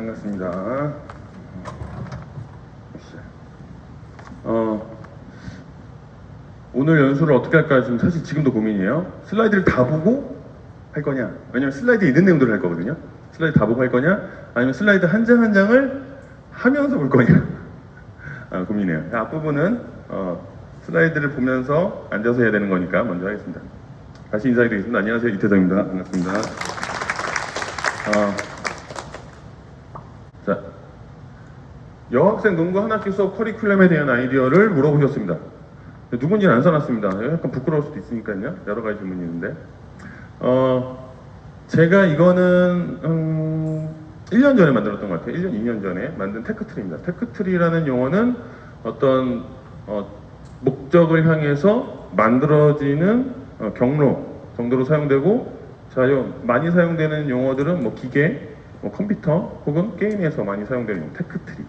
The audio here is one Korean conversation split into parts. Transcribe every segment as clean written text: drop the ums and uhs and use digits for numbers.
반갑습니다. 오늘 연수를 어떻게 할까 지금 사실 지금도 고민이에요. 슬라이드를 다 보고 할 거냐, 왜냐면 슬라이드에 있는 내용들을 할 거거든요. 슬라이드 다 보고 할 거냐, 아니면 슬라이드 한 장 한 장을 하면서 볼 거냐. 고민이에요. 앞부분은 슬라이드를 보면서 앉아서 해야 되는 거니까 먼저 하겠습니다. 다시 인사드리겠습니다. 안녕하세요, 이태성입니다. 반갑습니다. 자, 여학생 농구 한 학기 수업 커리큘럼에 대한 아이디어를 물어보셨습니다. 누군지는 안 써놨습니다. 약간 부끄러울 수도 있으니까요. 여러 가지 질문이 있는데, 제가 이거는 1년 전에 만들었던 것 같아요. 1년, 2년 전에 만든 테크트리입니다. 테크트리라는 용어는 어떤 목적을 향해서 만들어지는 경로 정도로 사용되고, 많이 사용되는 용어들은 뭐 기계, 컴퓨터 혹은 게임에서 많이 사용되는 용어, 테크트리.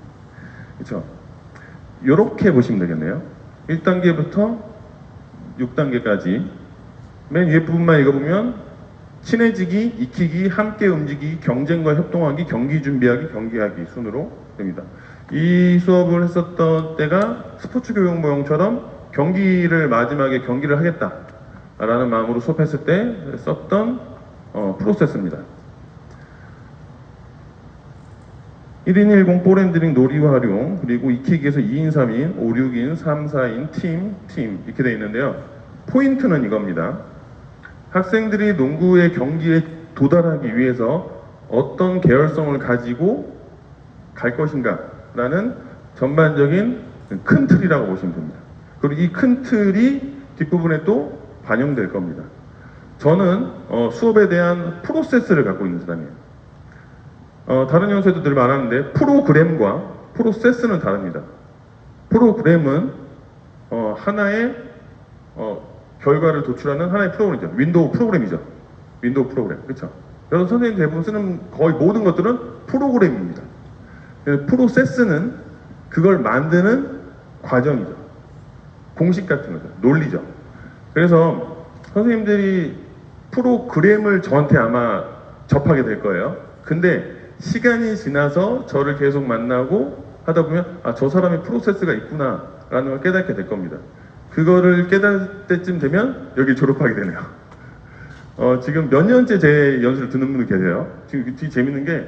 그렇죠? 이렇게 보시면 되겠네요. 1단계부터 6단계까지 맨 위에 부분만 읽어보면 친해지기, 익히기, 함께 움직이기, 경쟁과 협동하기, 경기 준비하기, 경기하기 순으로 됩니다. 이 수업을 했었던 때가 스포츠 교육 모형처럼 경기를 마지막에 경기를 하겠다라는 마음으로 수업했을 때 썼던 프로세스입니다. 1인 1공 볼핸들링 놀이와 활용, 그리고 익히기에서 2인 3인, 5, 6인, 3, 4인, 팀 이렇게 되어 있는데요. 포인트는 이겁니다. 학생들이 농구의 경기에 도달하기 위해서 어떤 계열성을 가지고 갈 것인가 라는 전반적인 큰 틀이라고 보시면 됩니다. 그리고 이 큰 틀이 뒷부분에 또 반영될 겁니다. 저는 수업에 대한 프로세스를 갖고 있는 사람이에요. 다른 연수에도 늘 말하는데 프로그램과 프로세스는 다릅니다. 프로그램은 하나의 결과를 도출하는 하나의 프로그램이죠. 윈도우 프로그램이죠. 윈도우 프로그램. 그렇죠? 여러분 선생님 대부분 쓰는 거의 모든 것들은 프로그램입니다. 프로세스는 그걸 만드는 과정이죠. 공식 같은 거죠. 논리죠. 그래서 선생님들이 프로그램을 저한테 아마 접하게 될 거예요. 근데 시간이 지나서 저를 계속 만나고 하다 보면 저 사람의 프로세스가 있구나 라는 걸 깨닫게 될 겁니다. 그거를 깨달을 때쯤 되면 여기 졸업하게 되네요. 지금 몇 년째 제 연수를 듣는 분이 계세요. 지금 되게 재밌는 게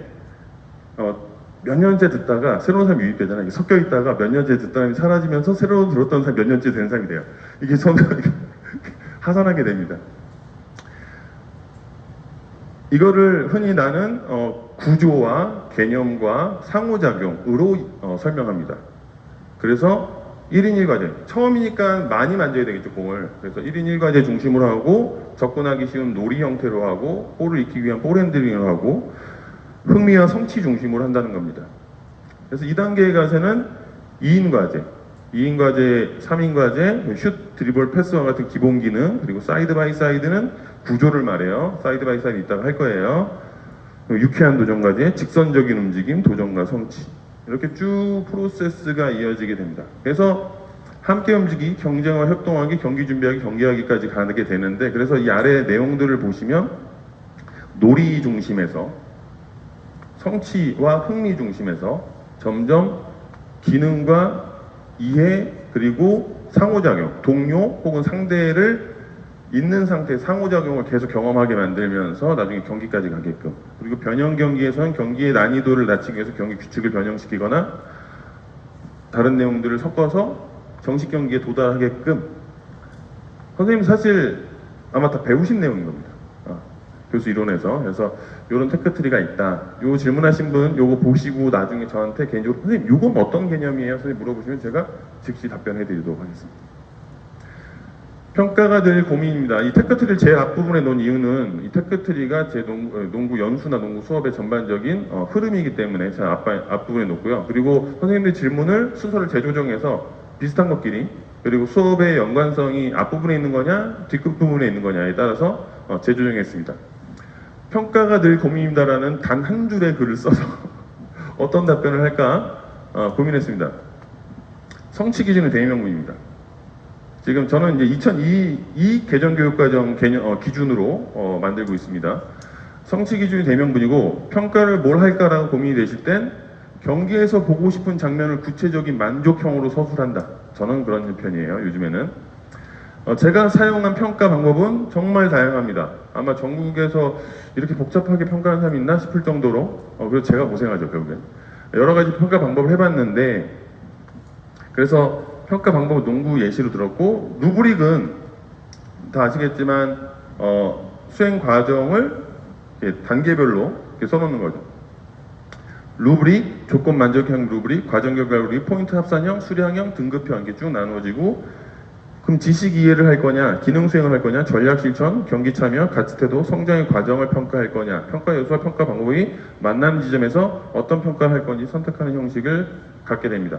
몇 년째 듣다가 새로운 사람이 유입되잖아요. 섞여 있다가 몇 년째 듣던 사람이 사라지면서 새로 들었던 사람이 몇 년째 된 사람이 돼요. 이게 하산하게 됩니다. 이거를 흔히 나는 구조와 개념과 상호작용으로 설명합니다. 그래서 1인 1과제, 처음이니까 많이 만져야 되겠죠, 공을. 그래서 1인 1과제 중심으로 하고, 접근하기 쉬운 놀이 형태로 하고, 볼을 익히기 위한 볼핸들링으로 하고, 흥미와 성취 중심으로 한다는 겁니다. 그래서 2단계에 가서는 2인 과제, 2인 과제, 3인 과제, 슛, 드리블, 패스와 같은 기본 기능, 그리고 사이드 바이 사이드는 구조를 말해요. 사이드 바이 사이드 이따가 할 거예요. 유쾌한 도전 과제, 직선적인 움직임, 도전과 성취. 이렇게 쭉 프로세스가 이어지게 됩니다. 그래서 함께 움직이기, 경쟁과 협동하기, 경기 준비하기, 경기하기까지 가게 되는데, 그래서 이 아래 내용들을 보시면 놀이 중심에서 성취와 흥미 중심에서 점점 기능과 이해, 그리고 상호작용, 동료 혹은 상대를 있는 상태의 상호작용을 계속 경험하게 만들면서 나중에 경기까지 가게끔, 그리고 변형 경기에서는 경기의 난이도를 낮추기 위해서 경기 규칙을 변형시키거나 다른 내용들을 섞어서 정식 경기에 도달하게끔. 선생님 사실 아마 다 배우신 내용인 겁니다. 교수 이론에서. 그래서 이런 테크트리가 있다. 요 질문하신 분 요거 보시고 나중에 저한테 개인적으로 선생님 요건 어떤 개념이에요? 선생님 물어보시면 제가 즉시 답변해 드리도록 하겠습니다. 평가가 늘 고민입니다. 이 테크트리를 제일 앞부분에 놓은 이유는 이 테크트리가 제 농구 연수나 농구 수업의 전반적인 흐름이기 때문에 제가 앞부분에 놓고요. 그리고 선생님들 질문을 순서를 재조정해서 비슷한 것끼리, 그리고 수업의 연관성이 앞부분에 있는 거냐 뒷부분에 있는 거냐에 따라서 재조정했습니다. 평가가 늘 고민입니다라는 단 한 줄의 글을 써서 어떤 답변을 할까 고민했습니다. 성취 기준은 대의명분입니다. 지금 저는 이제 2002 개정교육과정 기준으로 만들고 있습니다. 성취 기준이 대명분이고 평가를 뭘 할까라고 고민이 되실 땐 경기에서 보고 싶은 장면을 구체적인 만족형으로 서술한다. 저는 그런 편이에요. 요즘에는. 제가 사용한 평가 방법은 정말 다양합니다. 아마 전국에서 이렇게 복잡하게 평가하는 사람이 있나 싶을 정도로 그래서 제가 고생하죠 결국엔. 여러 가지 평가 방법을 해봤는데 그래서 평가 방법은 농구 예시로 들었고 루브릭은 다 아시겠지만 수행 과정을 이렇게 단계별로 이렇게 써놓는 거죠. 루브릭, 조건 만족형 루브릭, 과정 결과 루브릭, 포인트 합산형, 수량형, 등급형 이렇게 쭉 나누어지고 그럼 지식 이해를 할 거냐, 기능 수행을 할 거냐, 전략 실천, 경기 참여, 가치 태도, 성장의 과정을 평가할 거냐, 평가 요소와 평가 방법이 만나는 지점에서 어떤 평가를 할 건지 선택하는 형식을 갖게 됩니다.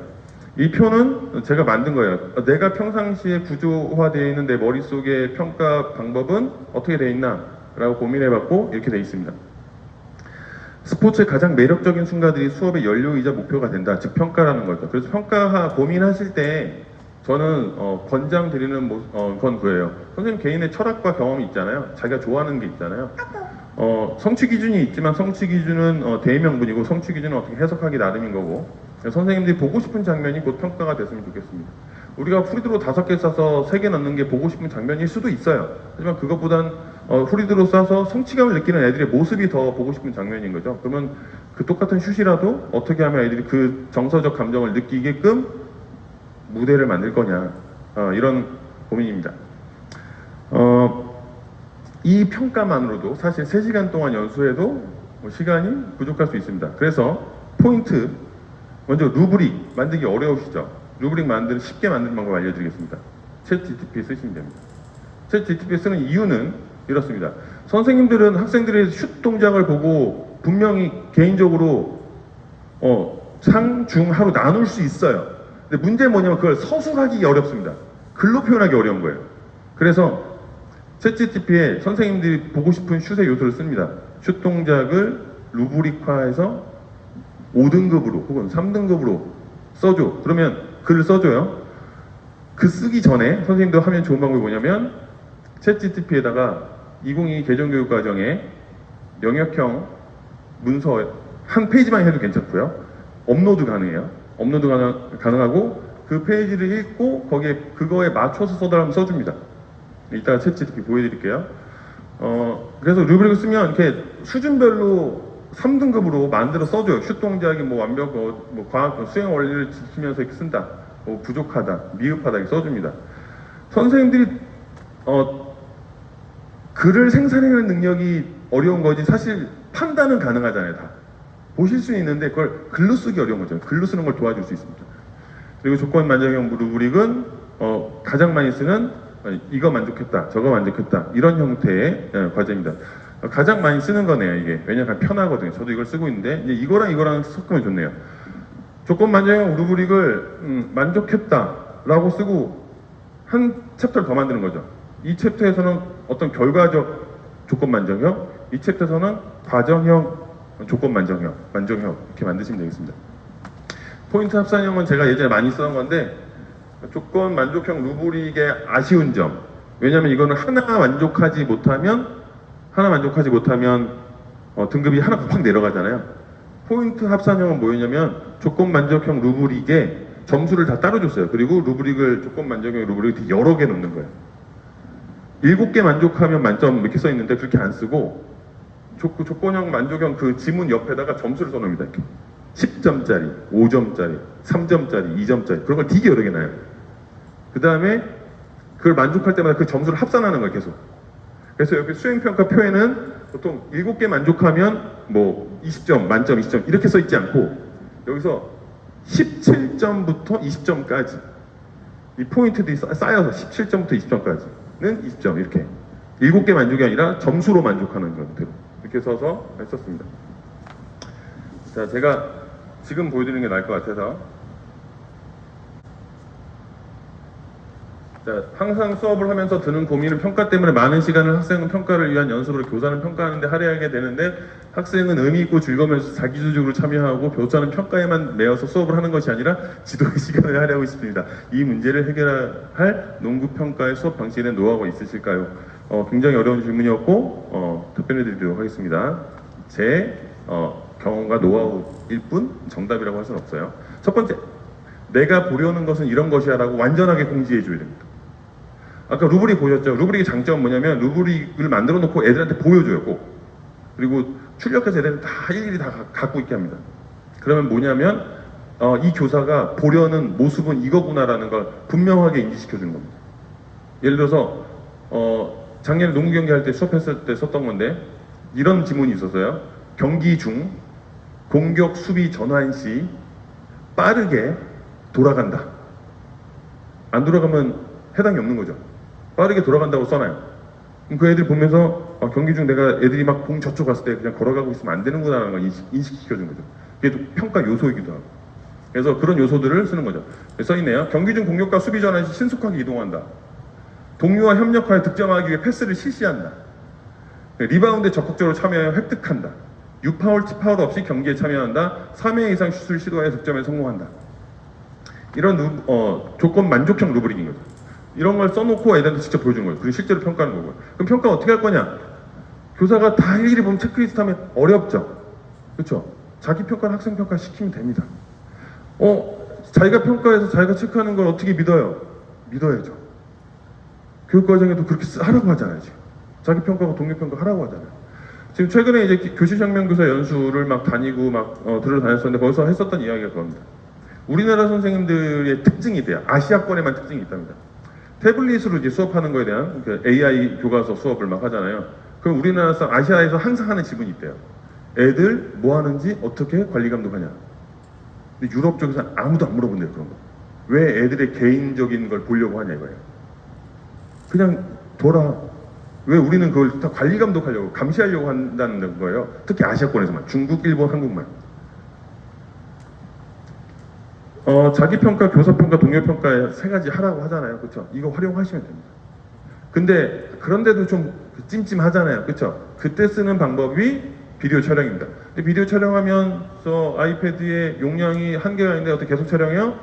이 표는 제가 만든 거예요. 내가 평상시에 구조화되어 있는 내 머릿속의 평가 방법은 어떻게 되어 있나 라고 고민해봤고 이렇게 되어 있습니다. 스포츠의 가장 매력적인 순간들이 수업의 연료이자 목표가 된다. 즉 평가라는 거죠. 그래서 평가 고민하실 때 저는 권장 드리는 건 그래요. 선생님 개인의 철학과 경험이 있잖아요. 자기가 좋아하는 게 있잖아요. 성취 기준이 있지만 성취 기준은 대명분이고 성취 기준은 어떻게 해석하기 나름인 거고 선생님들이 보고 싶은 장면이 곧 평가가 됐으면 좋겠습니다. 우리가 프리드로 5개 쏴서 3개 넣는 게 보고 싶은 장면일 수도 있어요. 하지만 그것보단 프리드로 쏴서 성취감을 느끼는 애들의 모습이 더 보고 싶은 장면인 거죠. 그러면 그 똑같은 슛이라도 어떻게 하면 애들이 그 정서적 감정을 느끼게끔 무대를 만들 거냐 이런 고민입니다. 이 평가만으로도 사실 3시간 동안 연수해도 시간이 부족할 수 있습니다. 그래서 포인트 먼저 루브릭 만들기 어려우시죠? 루브릭 쉽게 만드는 방법 알려드리겠습니다. 챗 GTP 쓰시면 됩니다. 챗 GTP 쓰는 이유는 이렇습니다. 선생님들은 학생들의 슛 동작을 보고 분명히 개인적으로 상, 중, 하로 나눌 수 있어요. 근데 문제는 뭐냐면 그걸 서술하기 어렵습니다. 글로 표현하기 어려운 거예요. 그래서 챗GPT에 선생님들이 보고 싶은 슛의 요소를 씁니다. 슛 동작을 루브릭화해서 5등급으로 혹은 3등급으로 써줘. 그러면 글을 써줘요. 그 쓰기 전에 선생님들 하면 좋은 방법이 뭐냐면 챗GPT에다가 2022 개정교육과정에 영역형 문서 한 페이지만 해도 괜찮고요. 업로드 가능해요. 업로드 가능하고 그 페이지를 읽고 거기에 그거에 맞춰서 써달라면 써줍니다. 이따가 챗GPT 보여드릴게요. 그래서 루브릭을 쓰면 이렇게 수준별로 3등급으로 만들어 써줘요. 슛 동작이 완벽, 과학, 수행 원리를 지키면서 이렇게 쓴다. 부족하다, 미흡하다 이렇게 써줍니다. 선생님들이 글을 생산해내는 능력이 어려운 거지 사실 판단은 가능하잖아요. 다 보실 수 있는데 그걸 글로 쓰기 어려운 거죠. 글로 쓰는 걸 도와줄 수 있습니다. 그리고 조건 만족형 루브릭은 가장 많이 쓰는 이거 만족했다, 저거 만족했다 이런 형태의 과제입니다. 가장 많이 쓰는 거네요 이게. 왜냐하면 편하거든요. 저도 이걸 쓰고 있는데 이거랑 이거랑 섞으면 좋네요. 조건 만족형 루브릭을 만족했다 라고 쓰고 한 챕터를 더 만드는 거죠. 이 챕터에서는 어떤 결과적 조건 만족형, 이 챕터에서는 과정형 조건 만족형 이렇게 만드시면 되겠습니다. 포인트 합산형은 제가 예전에 많이 쓰던 건데 조건 만족형 루브릭의 아쉬운 점, 왜냐하면 이거는 하나 만족하지 못하면 등급이 하나 확 내려가잖아요. 포인트 합산형은 뭐였냐면 조건 만족형 루브릭에 점수를 다 따로 줬어요. 그리고 조건 만족형 루브릭을 여러 개 놓는 거예요. 7개 만족하면 만점 이렇게 써 있는데 그렇게 안 쓰고 조건형 만족형 그 지문 옆에다가 점수를 써놓습니다. 이렇게 10점짜리, 5점짜리, 3점짜리, 2점짜리 그런 걸 되게 여러 개 놔요. 그 다음에 그걸 만족할 때마다 그 점수를 합산하는 거예요. 계속. 그래서 여기 수행평가 표에는 보통 7개 만족하면 20점, 만점, 20점 이렇게 써 있지 않고 여기서 17점부터 20점까지 이 포인트들이 쌓여서 17점부터 20점까지는 20점 이렇게 7개 만족이 아니라 점수로 만족하는 형태로 이렇게 써서 했었습니다. 자, 제가 지금 보여드리는 게 나을 것 같아서 자, 항상 수업을 하면서 드는 고민은 평가 때문에 많은 시간을 학생은 평가를 위한 연습으로 교사는 평가하는데 할애하게 되는데 학생은 의미 있고 즐거우면서 자기주적으로 참여하고 교사는 평가에만 매여서 수업을 하는 것이 아니라 지도의 시간을 할애하고 있습니다. 이 문제를 해결할 농구 평가의 수업 방식에 대한 노하우가 있으실까요? 굉장히 어려운 질문이었고 답변해 드리도록 하겠습니다. 제 경험과 노하우일 뿐 정답이라고 할 수는 없어요. 첫 번째, 내가 보려는 것은 이런 것이야 라고 완전하게 공지해 줘야 됩니다. 아까 루브릭 보셨죠? 루브릭의 장점은 뭐냐면 루브릭을 만들어 놓고 애들한테 보여줘요, 꼭. 그리고 출력해서 애들은 다 일일이 다 갖고 있게 합니다. 그러면 뭐냐면 이 교사가 보려는 모습은 이거구나라는 걸 분명하게 인지시켜 주는 겁니다. 예를 들어서 작년에 농구 경기 할 때 수업했을 때 썼던 건데 이런 지문이 있었어요. 경기 중 공격 수비 전환 시 빠르게 돌아간다. 안 돌아가면 해당이 없는 거죠. 빠르게 돌아간다고 써놔요. 그럼 그 애들이 보면서 경기 중 내가 애들이 막 공 저쪽 갔을 때 그냥 걸어가고 있으면 안 되는구나라는 걸 인식시켜준 거죠. 그게 또 평가 요소이기도 하고. 그래서 그런 요소들을 쓰는 거죠. 써있네요. 경기 중 공격과 수비 전환 시 신속하게 이동한다. 동료와 협력하여 득점하기 위해 패스를 실시한다. 리바운드에 적극적으로 참여하여 획득한다. 6파울, 파울 없이 경기에 참여한다. 3회 이상 슛을 시도하여 득점에 성공한다. 이런 조건 만족형 루브릭인 거죠. 이런 걸 써놓고 애들한테 직접 보여주는 거예요. 그리고 실제로 평가하는 거고요. 그럼 평가 어떻게 할 거냐? 교사가 다 일일이 보면 체크리스트 하면 어렵죠. 그렇죠? 자기 평가를 학생 평가 시키면 됩니다. 자기가 평가해서 자기가 체크하는 걸 어떻게 믿어요? 믿어야죠. 교육과정에도 그렇게 하라고 하잖아요. 지금 자기 평가하고 동료 평가 하라고 하잖아요. 지금 최근에 이제 교실혁명교사 연수를 막 다니고 막 들어다녔었는데 거기서 했었던 이야기가 그겁니다. 우리나라 선생님들의 특징이 돼요. 아시아권에만 특징이 있답니다. 태블릿으로 이제 수업하는 거에 대한 AI 교과서 수업을 막 하잖아요. 그럼 우리나라 사람 아시아에서 항상 하는 지분이 있대요. 애들 뭐 하는지 어떻게 관리 감독하냐. 근데 유럽 쪽에서는 아무도 안 물어본대요, 그런 거. 왜 애들의 개인적인 걸 보려고 하냐 이거예요. 그냥 둬라. 왜 우리는 그걸 다 관리 감독하려고, 감시하려고 한다는 거예요. 특히 아시아권에서만. 중국, 일본, 한국만. 자기평가, 교사평가, 동료평가 세 가지 하라고 하잖아요. 그렇죠? 이거 활용하시면 됩니다. 근데 그런데도 좀 찜찜하잖아요. 그렇죠? 그때 쓰는 방법이 비디오 촬영입니다. 근데 비디오 촬영하면서 아이패드에 용량이 한계가 있는데 어떻게 계속 촬영해요?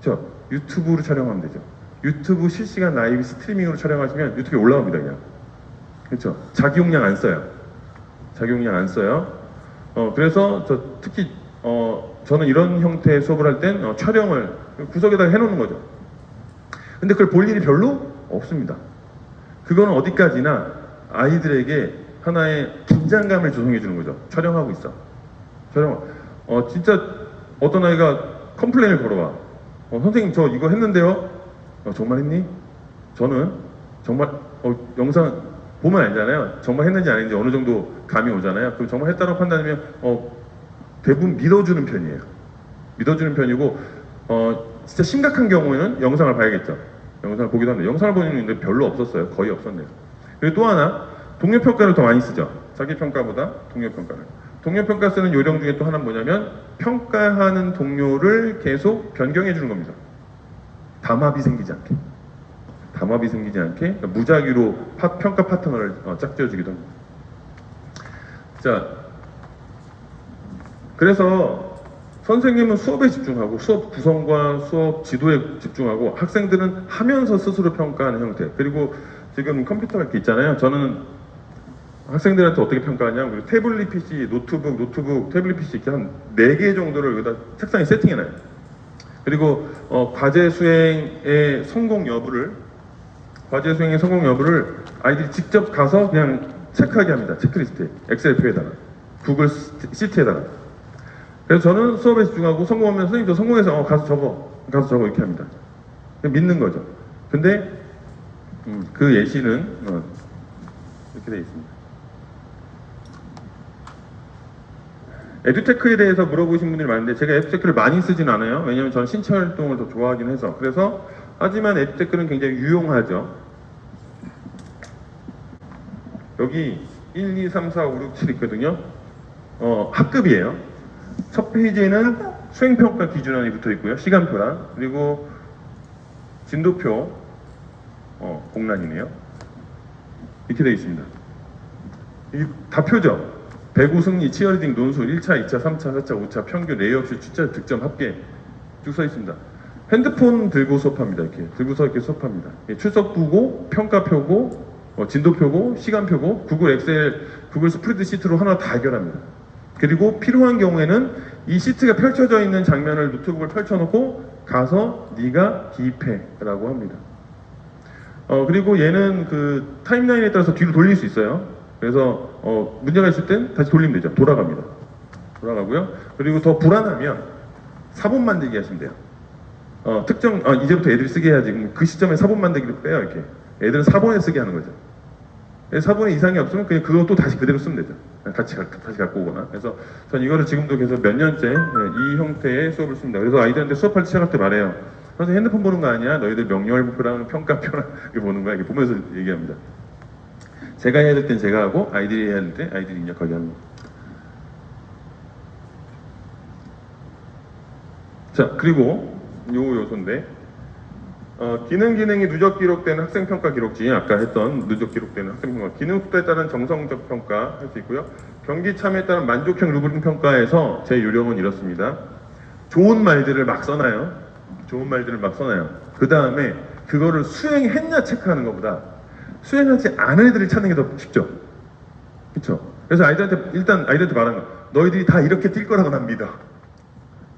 그렇죠? 유튜브로 촬영하면 되죠. 유튜브 실시간 라이브 스트리밍으로 촬영하시면 유튜브에 올라옵니다, 그냥. 그렇죠? 자기 용량 안 써요. 자기 용량 안 써요. 그래서 특히 저는 이런 형태의 수업을 할 땐 촬영을 구석에다가 해놓는 거죠. 근데 그걸 볼 일이 별로 없습니다. 그거는 어디까지나 아이들에게 하나의 긴장감을 조성해 주는 거죠. 촬영하고 있어. 진짜 어떤 아이가 컴플레인을 걸어와. 선생님 저 이거 했는데요. 정말 했니? 저는 정말 영상 보면 알잖아요. 정말 했는지 안 했는지 어느 정도 감이 오잖아요. 그럼 정말 했다고 판단하면 대부분 믿어주는 편이에요. 믿어주는 편이고 진짜 심각한 경우에는 영상을 봐야겠죠. 영상을 보기도 합니다. 영상을 보는데 별로 없었어요. 거의 없었네요. 그리고 또 하나 동료평가를 더 많이 쓰죠. 자기평가보다 동료평가를. 동료평가 쓰는 요령 중에 또 하나는 뭐냐면 평가하는 동료를 계속 변경해 주는 겁니다. 담합이 생기지 않게. 담합이 생기지 않게 그러니까 무작위로 평가 파트너를 짝지어주기도 합니다. 자, 그래서 선생님은 수업에 집중하고 수업 구성과 수업 지도에 집중하고 학생들은 하면서 스스로 평가하는 형태. 그리고 지금 컴퓨터가 이렇게 있잖아요. 저는 학생들한테 어떻게 평가하냐. 그리고 태블릿 PC, 노트북, 태블릿 PC 이렇게 한 4개 정도를 여기다 책상에 세팅해놔요. 그리고 과제 수행의 성공 여부를 아이들이 직접 가서 그냥 체크하게 합니다. 체크리스트에, 엑셀표에다가, 구글 시트에다가. 그래서 저는 수업에 집중하고 성공하면 선생님 저 성공해서 가서 적어 이렇게 합니다. 믿는 거죠. 근데 그 예시는 이렇게 되어 있습니다. 에듀테크에 대해서 물어보신 분들이 많은데 제가 에듀테크를 많이 쓰진 않아요. 왜냐하면 저는 신체 활동을 더 좋아하긴 해서. 그래서 하지만 에듀테크는 굉장히 유용하죠. 여기 1, 2, 3, 4, 5, 6, 7 있거든요. 학급이에요. 첫 페이지에는 수행평가 기준안이 붙어 있고요. 시간표랑. 그리고 진도표 공란이네요. 이렇게 되어 있습니다. 이 다 표죠. 배구, 승리, 치어리딩, 논술, 1차, 2차, 3차, 4차, 5차, 평균, 레이업, 출제, 득점, 합계 쭉 써 있습니다. 핸드폰 들고 수업합니다. 이렇게 들고서 이렇게 수업합니다. 출석 부고, 평가표고, 진도표고, 시간표고, 구글 엑셀, 구글 스프레드시트로 하나 다 해결합니다. 그리고 필요한 경우에는 이 시트가 펼쳐져 있는 장면을 노트북을 펼쳐놓고 가서 네가 기입해라고 합니다. 그리고 얘는 그 타임라인에 따라서 뒤로 돌릴 수 있어요. 그래서 문제가 있을 땐 다시 돌리면 되죠. 돌아갑니다. 돌아가고요. 그리고 더 불안하면 사본 만들기 하시면 돼요. 이제부터 애들이 쓰게 해야지. 그 시점에 사본 만들기를 빼요, 이렇게. 애들은 사본에 쓰게 하는 거죠. 사본에 이상이 없으면 그냥 그것도 다시 그대로 쓰면 되죠. 다시 갖고 오거나. 그래서 전 이거를 지금도 계속 몇 년째 이 형태의 수업을 씁니다. 그래서 아이들한테 수업할 때 시작할 때 말해요. 그래서 핸드폰 보는 거 아니야? 너희들 명령어표랑 평가표랑 이렇게 보는 거야. 이렇게 보면서 얘기합니다. 제가 해야 될 땐 제가 하고 아이들이 해야 될 때 아이들이 입력하게 합니다. 자, 그리고 요 요소인데 기능이 누적 기록되는 학생평가 기록지, 아까 했던 누적 기록되는 학생평가, 기능 속도에 따른 정성적 평가 할 수 있고요. 경기 참여에 따른 만족형 루브릭 평가에서 제 요령은 이렇습니다. 좋은 말들을 막 써놔요. 좋은 말들을 막 써놔요. 그 다음에 그거를 수행했냐 체크하는 것보다 수행하지 않은 애들을 찾는 게 더 쉽죠. 그렇죠? 그래서 아이들한테 말하는 거, 너희들이 다 이렇게 뛸 거라고 난 믿어.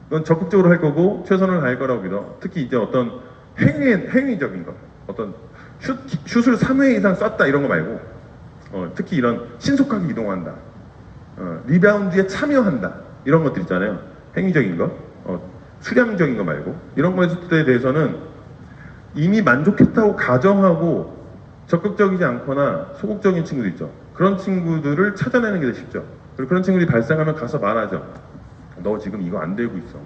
넌 적극적으로 할 거고 최선을 다할 거라고 믿어. 특히 이제 어떤 행위적인 거, 어떤 슛을 3회 이상 쐈다 이런 거 말고, 특히 이런 신속하게 이동한다, 리바운드에 참여한다 이런 것들 있잖아요. 행위적인 거, 수량적인 거 말고 이런 것들에 대해서는 이미 만족했다고 가정하고 적극적이지 않거나 소극적인 친구들 있죠. 그런 친구들을 찾아내는 게 더 쉽죠. 그리고 그런 친구들이 발생하면 가서 말하죠. 너 지금 이거 안 되고 있어.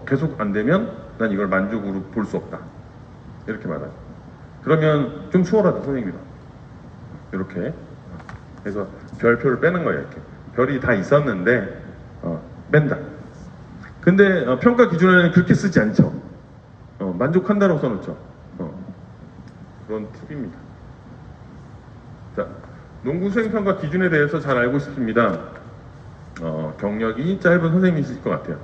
계속 안 되면 난 이걸 만족으로 볼 수 없다. 이렇게 말하죠. 그러면 좀 수월하다, 선생님이랑. 이렇게. 그래서 별표를 빼는 거예요, 이렇게. 별이 다 있었는데, 뺀다. 근데 평가 기준에는 그렇게 쓰지 않죠. 만족한다라고 써놓죠. 그런 팁입니다. 자, 농구 수행평가 기준에 대해서 잘 알고 싶습니다. 경력이 짧은 선생님이실 것 같아요.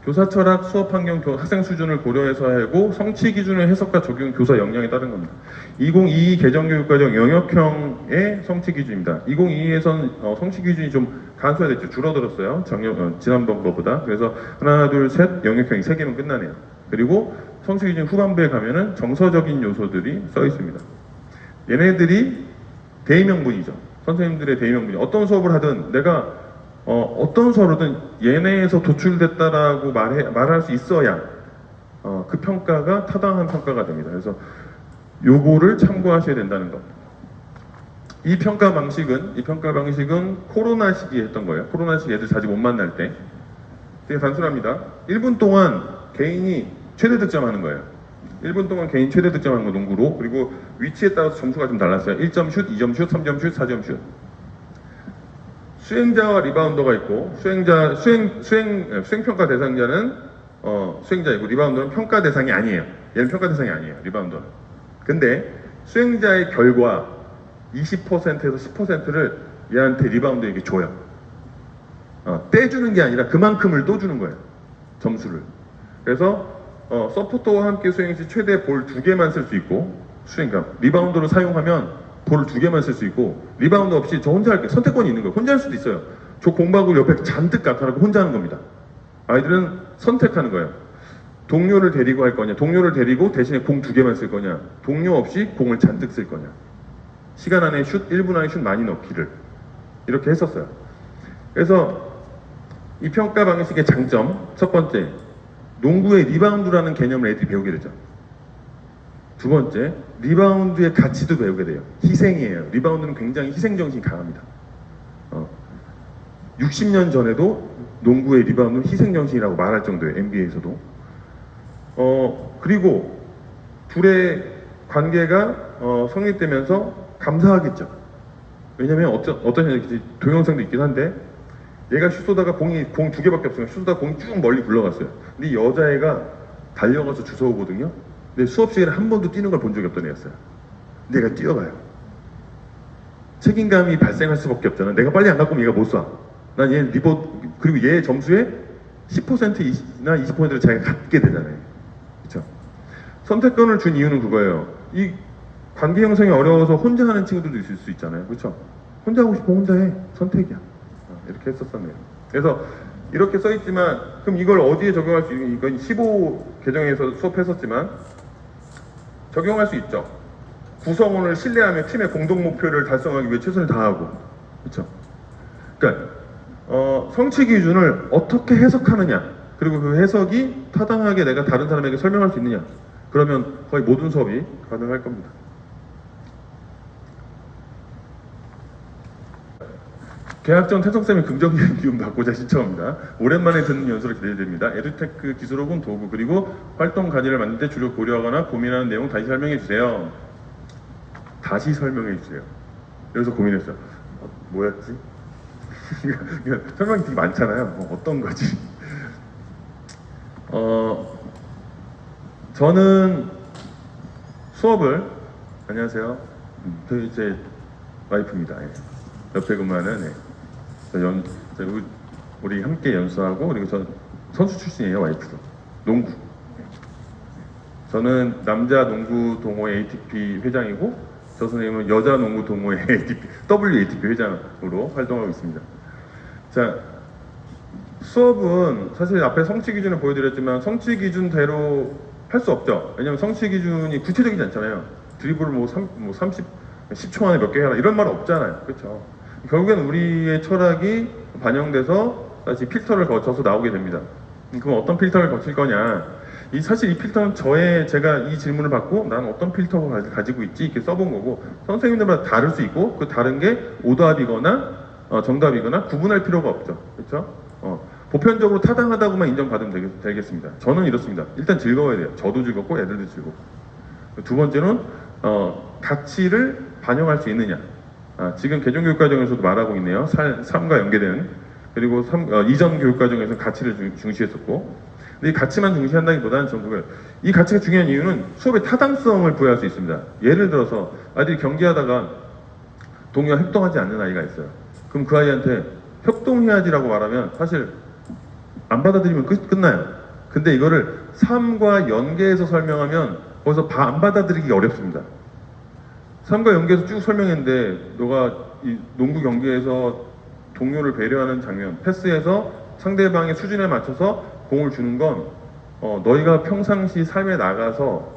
교사 철학, 수업 환경, 학생 수준을 고려해서 하고 성취 기준의 해석과 적용, 교사 역량에 따른 겁니다. 2022 개정교육과정 영역형의 성취 기준입니다. 2022에선 성취 기준이 좀 간소화됐죠. 줄어들었어요. 지난번 거보다. 그래서 하나, 둘, 셋, 영역형이 3개면 끝나네요. 그리고 성취 기준 후반부에 가면은 정서적인 요소들이 써 있습니다. 얘네들이 대의명분이죠. 선생님들의 대의명분이. 어떤 수업을 하든 내가 어떤 서류든 얘네에서 도출됐다라고 말할 수 있어야 그 평가가 타당한 평가가 됩니다. 그래서 요거를 참고하셔야 된다는 것. 이 평가 방식은 코로나 시기에 했던 거예요. 코로나 시기에 애들 자주 못 만날 때. 되게 단순합니다. 1분 동안 개인이 최대 득점하는 거예요. 1분 동안 개인 최대 득점하는 거 농구로. 그리고 위치에 따라서 점수가 좀 달랐어요. 1점 슛, 2점 슛, 3점 슛, 4점 슛. 수행자와 리바운더가 있고, 수행평가 대상자는 수행자이고, 리바운더는 평가 대상이 아니에요. 얘는 평가 대상이 아니에요, 리바운더는. 근데 수행자의 결과 20%에서 10%를 얘한테 리바운더에게 줘요. 떼주는 게 아니라 그만큼을 또 주는 거예요, 점수를. 그래서 서포터와 함께 수행 시 최대 볼 2개만 쓸 수 있고, 리바운더를 사용하면 볼을 2개만 쓸 수 있고, 리바운드 없이 저 혼자 할게, 선택권이 있는 거예요. 혼자 할 수도 있어요. 저 공방을 옆에 잔뜩 나타나고 혼자 하는 겁니다. 아이들은 선택하는 거예요. 동료를 데리고 할 거냐, 동료를 데리고 대신에 공 2개만 쓸 거냐, 동료 없이 공을 잔뜩 쓸 거냐, 시간 안에 1분 안에 슛 많이 넣기를 이렇게 했었어요. 그래서 이 평가 방식의 장점, 첫 번째, 농구의 리바운드라는 개념을 애들이 배우게 되죠. 두 번째, 리바운드의 가치도 배우게 돼요. 희생이에요. 리바운드는 굉장히 희생정신이 강합니다. 60년 전에도 농구의 리바운드는 희생정신이라고 말할 정도예요. NBA에서도. 그리고 둘의 관계가 성립되면서 감사하겠죠. 왜냐면 어떤 동영상도 있긴 한데, 얘가 슛 쏘다가 공 2개밖에 없으면 슛 쏘다가 공이 쭉 멀리 굴러갔어요. 근데 이 여자애가 달려가서 주워오거든요. 근데 수업 시간에 한 번도 뛰는 걸 본 적이 없던 애였어요. 근데 얘가 뛰어가요. 책임감이 발생할 수밖에 없잖아. 내가 빨리 안 갖고 오면 얘가 못 쏴. 난 얘 그리고 얘 점수에 10%나 20%를 자기가 갖게 되잖아요. 그렇죠? 선택권을 준 이유는 그거예요. 이 관계 형성이 어려워서 혼자 하는 친구들도 있을 수 있잖아요. 그렇죠? 혼자 하고 싶으면 혼자 해. 선택이야. 이렇게 했었었네요. 그래서 이렇게 써있지만 그럼 이걸 어디에 적용할 수 있는, 이건 15 계정에서 수업했었지만 적용할 수 있죠. 구성원을 신뢰하며 팀의 공동 목표를 달성하기 위해 최선을 다하고. 그렇죠? 그러니까 성취 기준을 어떻게 해석하느냐, 그리고 그 해석이 타당하게 내가 다른 사람에게 설명할 수 있느냐, 그러면 거의 모든 수업이 가능할 겁니다. 개학 전 태성쌤이 긍정적인 기운 받고자 신청합니다. 오랜만에 듣는 연수를 기대됩니다. 에듀테크 기술 혹은 도구, 그리고 활동 과제를 만들 때 주로 고려하거나 고민하는 내용 다시 설명해 주세요. 다시 설명해 주세요. 여기서 고민했어요. 뭐였지? 설명이 되게 많잖아요. 어떤 거지? 저는 수업을, 안녕하세요. 제 와이프입니다. 예. 옆에 근무하는, 예. 우리 함께 연수하고, 그리고 저 선수 출신이에요, 와이프도. 농구. 저는 남자 농구 동호회 ATP 회장이고, 저 선생님은 여자 농구 동호회 ATP, WATP 회장으로 활동하고 있습니다. 자, 수업은 사실 앞에 성취 기준을 보여드렸지만 성취 기준대로 할 수 없죠. 왜냐면 성취 기준이 구체적이지 않잖아요. 드리블을 10초 안에 몇 개 해라 이런 말 없잖아요. 그렇죠? 결국엔 우리의 철학이 반영돼서 다시 필터를 거쳐서 나오게 됩니다. 그럼 어떤 필터를 거칠 거냐? 사실 이 필터는 제가 이 질문을 받고 난 어떤 필터를 가지고 있지 이렇게 써본 거고, 선생님들마다 다를 수 있고 그 다른 게 오답이거나 정답이거나 구분할 필요가 없죠. 그렇죠? 보편적으로 타당하다고만 인정받으면 되겠습니다. 저는 이렇습니다. 일단 즐거워야 돼요. 저도 즐겁고 애들도 즐겁고. 두 번째는 가치를 반영할 수 있느냐. 지금 개정교육과정에서도 말하고 있네요. 삶과 연계되는. 그리고 이전 교육과정에서 가치를 중시했었고, 근데 이 가치만 중시한다기보다는 저는 이 가치가 중요한 이유는 수업의 타당성을 부여할 수 있습니다. 예를 들어서 아이들이 경기하다가 동요와 협동하지 않는 아이가 있어요. 그럼 그 아이한테 협동해야지라고 말하면 사실 안 받아들이면 끝나요. 근데 이거를 삶과 연계해서 설명하면 거기서 안 받아들이기 어렵습니다. 삶과 연계해서 쭉 설명했는데 너가 이 농구 경기에서 동료를 배려하는 장면, 패스에서 상대방의 수준에 맞춰서 공을 주는 건 너희가 평상시 삶에 나가서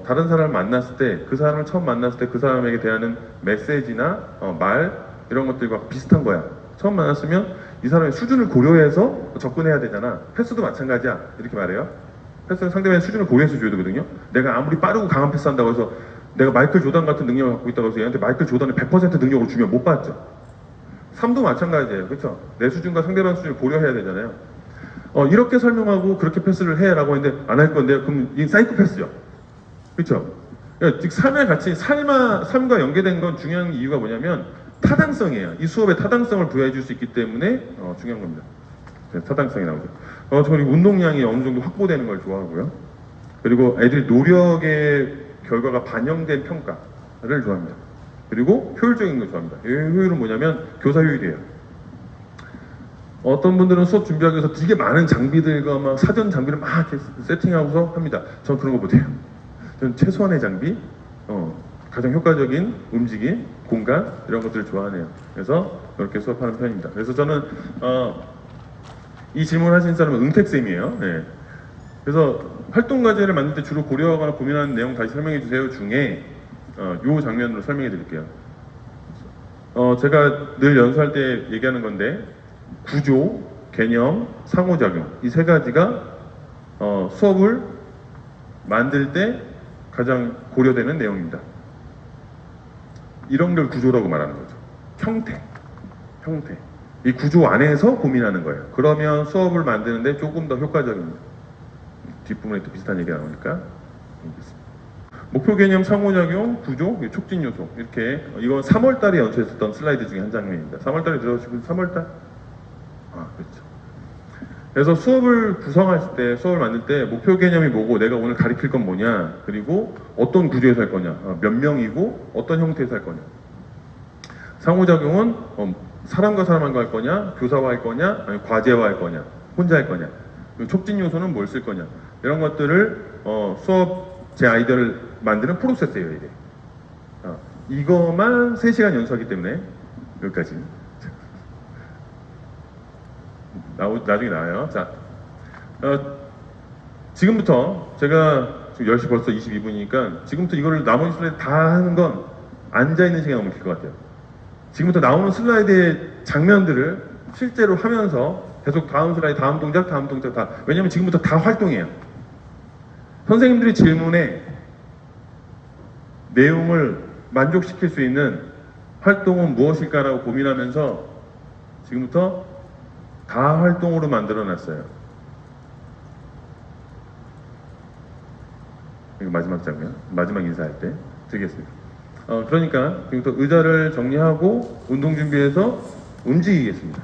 다른 사람을 만났을 때, 그 사람을 처음 만났을 때 그 사람에게 대하는 메시지나 말 이런 것들과 비슷한 거야. 처음 만났으면 이 사람의 수준을 고려해서 접근해야 되잖아. 패스도 마찬가지야. 이렇게 말해요. 패스는 상대방의 수준을 고려해서 줘야 되거든요. 내가 아무리 빠르고 강한 패스한다고 해서 내가 마이클 조던 같은 능력을 갖고 있다고 해서 얘한테 마이클 조던의 100% 능력을 주면 못 받죠. 삶도 마찬가지예요. 그렇죠? 내 수준과 상대방 수준을 고려해야 되잖아요. 이렇게 설명하고 그렇게 패스를 해라고 했는데 안 할 건데, 그럼 이 사이코패스죠. 그렇죠? 그러니까 즉 삶의 가치, 삶과 연계된 건 중요한 이유가 뭐냐면 타당성이에요. 이 수업에 타당성을 부여해 줄 수 있기 때문에 중요한 겁니다. 네, 타당성이 나오죠. 저는 운동량이 어느 정도 확보되는 걸 좋아하고요. 그리고 애들 노력의 결과가 반영된 평가를 좋아합니다. 그리고 효율적인 걸 좋아합니다. 이 효율은 뭐냐면 교사 효율이에요. 어떤 분들은 수업 준비하기 위해서 되게 많은 장비들과 막 사전 장비를 막 이렇게 세팅하고서 합니다. 저는 그런 거 못해요. 저는 최소한의 장비, 가장 효과적인 움직임, 공간 이런 것들을 좋아하네요. 그래서 그렇게 수업하는 편입니다. 그래서 저는 이 질문하신 사람은 은택쌤이에요. 네. 그래서 활동 과제를 만들 때 주로 고려하거나 고민하는 내용 다시 설명해 주세요 중에 요 장면으로 설명해 드릴게요. 제가 늘 연수할 때 얘기하는 건데, 구조, 개념, 상호작용 이 세 가지가 수업을 만들 때 가장 고려되는 내용입니다. 이런 걸 구조라고 말하는 거죠. 형태. 이 구조 안에서 고민하는 거예요. 그러면 수업을 만드는데 조금 더 효과적입니다. 뒷부분에 또 비슷한 얘기가 나오니까. 목표 개념, 상호작용, 구조, 촉진 요소. 이렇게, 이건 3월달에 연수했었던 슬라이드 중에 한 장면입니다. 3월달에 들어오시고 3월달? 그렇죠. 그래서 수업을 구성할 때, 수업을 만들 때 목표 개념이 뭐고, 내가 오늘 가르칠 건 뭐냐, 그리고 어떤 구조에서 할 거냐, 몇 명이고 어떤 형태에서 할 거냐. 상호작용은 사람과 사람과 할 거냐, 교사와 할 거냐, 아니면 과제와 할 거냐, 혼자 할 거냐. 그리고 촉진 요소는 뭘 쓸 거냐. 이런 것들을 수업 제 아이디어를 만드는 프로세스예요, 이게. 이거만 3시간 연수하기 때문에 여기까지. 나중에 나와요. 자, 지금부터 제가 지금 10시 벌써 22분이니까 지금부터 이거를 나머지 슬라이드 다 하는 건 앉아있는 시간이 너무 길 것 같아요. 지금부터 나오는 슬라이드의 장면들을 실제로 하면서 계속 다음 슬라이드, 다음 동작 다. 왜냐면 지금부터 다 활동해요. 선생님들이 질문에 내용을 만족시킬 수 있는 활동은 무엇일까라고 고민하면서 지금부터 다 활동으로 만들어 놨어요. 이거 마지막 장면, 마지막 인사할 때 드리겠습니다. 그러니까 지금부터 의자를 정리하고 운동 준비해서 움직이겠습니다.